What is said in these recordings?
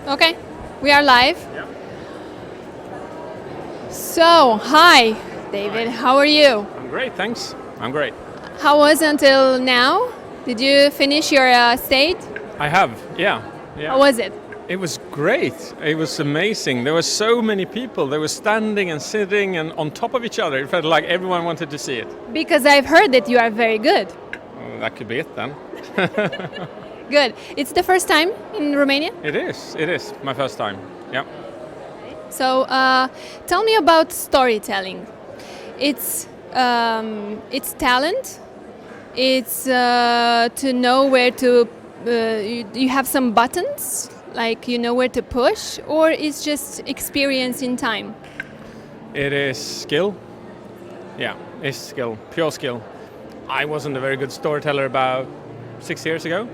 Okay, we are live. Yeah. So, hi, David. How are you? I'm great, thanks. I'm great. How was until now? Did you finish your state? I have, yeah. How was it? It was great. It was amazing. There were so many people. They were standing and sitting and on top of each other. It felt like everyone wanted to see it. Because I've heard that you are very good. Oh, that could be it then. Good. It's the first time in Romania? It is my first time. Yeah. So, tell me about storytelling. It's talent. It's to know where to. You have some buttons, like you know where to push, or it's just experience in time. It is skill. Yeah, it's skill, pure skill. I wasn't a very good storyteller about 6 years ago.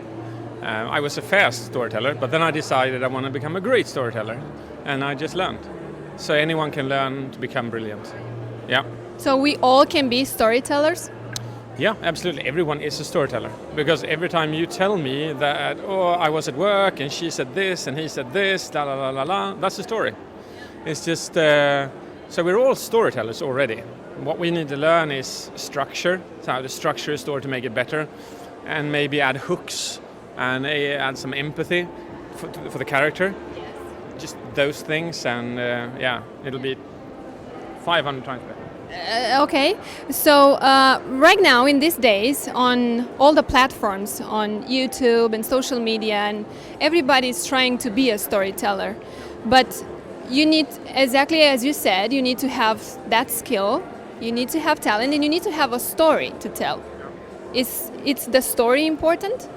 I was a fast storyteller, but then I decided I want to become a great storyteller, and I just learned. So anyone can learn to become brilliant. Yeah. So we all can be storytellers? Yeah, absolutely. Everyone is a storyteller. Because every time you tell me that, oh, I was at work and she said this and he said this, la la la la la, that's a story. It's just, so we're all storytellers already. What we need to learn is structure, so how to structure a story to make it better, and maybe add hooks and add some empathy for the character. Just those things, and yeah, it'll be 500 times better. Okay, so right now in these days on all the platforms, on YouTube and social media, and everybody's trying to be a storyteller, but you need, exactly as you said, you need to have that skill, you need to have talent, and you need to have a story to tell. Is the story important?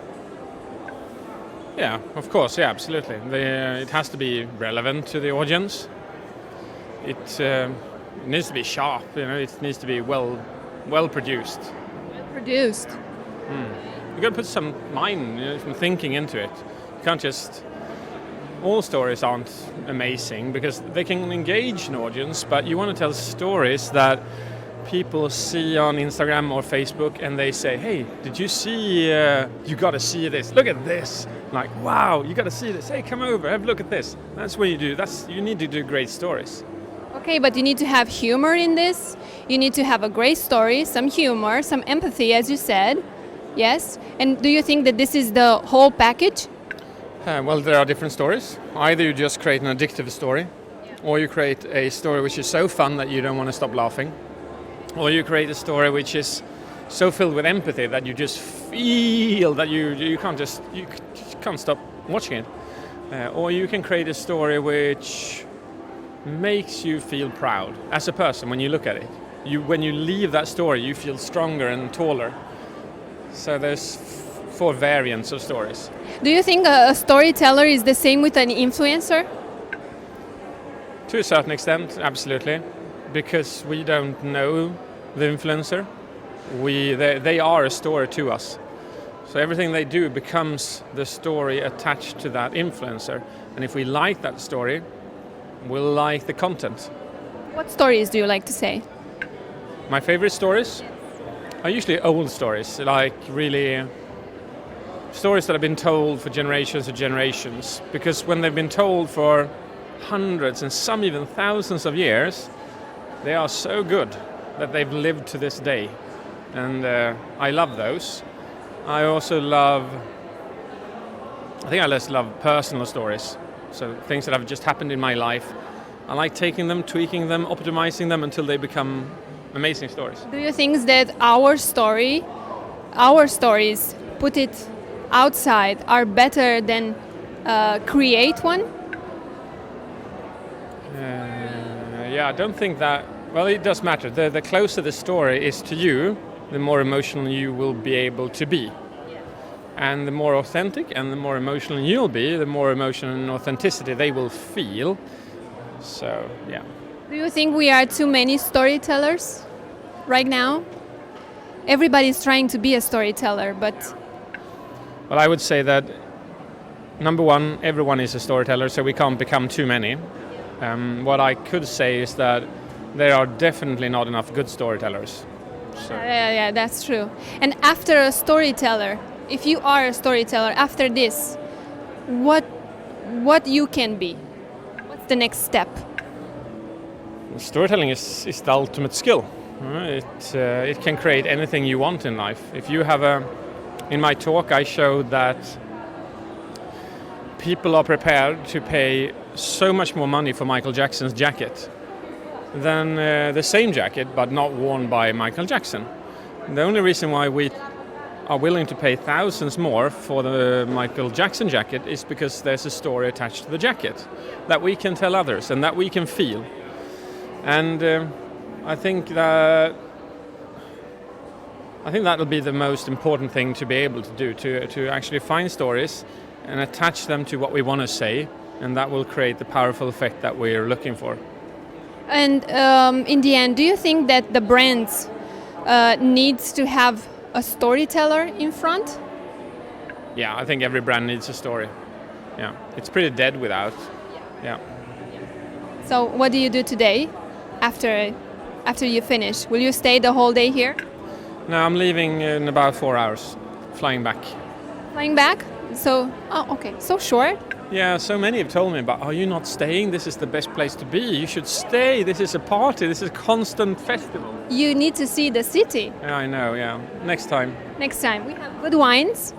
Yeah, of course, yeah, absolutely. It has to be relevant to the audience. It needs to be sharp, you know. It needs to be well produced. Well produced. You got to put some mind, you know, some thinking into it. You can't just. All stories aren't amazing because they can engage an audience, but you want to tell stories that people see on Instagram or Facebook, and they say, "Hey, did you see? You got to see this. Look at this! Like, wow, you got to see this. Hey, come over, have a look at this." That's what you do. You need to do great stories. Okay, but you need to have humor in this. You need to have a great story, some humor, some empathy, as you said. Yes? And do you think that this is the whole package? Well, there are different stories. Either you just create an addictive story, or you create a story which is so fun that you don't want to stop laughing, or you create a story which is so filled with empathy that you just feel that you can't stop watching it, or you can create a story which makes you feel proud as a person when you look at it. When you leave that story, you feel stronger and taller. So there's 4 variants of stories. Do you think a storyteller is the same with an influencer? To a certain extent, absolutely, because we don't know the influencer. They are a story to us. So everything they do becomes the story attached to that influencer. And if we like that story, we'll like the content. What stories do you like to say? My favorite stories are usually old stories, like really stories that have been told for generations and generations. Because when they've been told for hundreds and some even thousands of years, they are so good that they've lived to this day. And I love those. I just love personal stories. So things that have just happened in my life. I like taking them, tweaking them, optimizing them until they become amazing stories. Do you think that our stories put it outside are better than create one? Yeah, I don't think that. Well, it does matter. The closer the story is to you, the more emotional you will be able to be. And the more authentic and the more emotional you'll be, the more emotion and authenticity they will feel. So, yeah. Do you think we are too many storytellers right now? Everybody's trying to be a storyteller, but... Well, I would say that, number one, everyone is a storyteller, so we can't become too many. What I could say is that there are definitely not enough good storytellers. So. Yeah, that's true. And after a storyteller, if you are a storyteller, after this, what what you can be? What's the next step? Storytelling is the ultimate skill. It can create anything you want in life. If you have in my talk I showed that people are prepared to pay so much more money for Michael Jackson's jacket than the same jacket but not worn by Michael Jackson. The only reason why we are willing to pay thousands more for the Michael Jackson jacket is because there's a story attached to the jacket that we can tell others and that we can feel. And I think that'll be the most important thing to be able to do, to actually find stories and attach them to what we want to say, and that will create the powerful effect that we're looking for. And in the end, do you think that the brands needs to have a storyteller in front? Yeah, I think every brand needs a story. Yeah, it's pretty dead without. Yeah. So what do you do today after you finish? Will you stay the whole day here? No, I'm leaving in about 4 hours, flying back. Flying back? So, okay, so short. Yeah, so many have told me, but are you not staying? This is the best place to be. You should stay. This is a party. This is a constant festival. You need to see the city. Yeah, I know, yeah. Next time. Next time. We have good wines,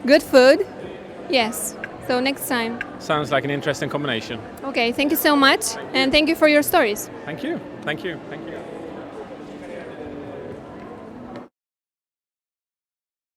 good food. Yes. So next time. Sounds like an interesting combination. Okay, thank you so much. And thank you for your stories. Thank you. Thank you. Thank you.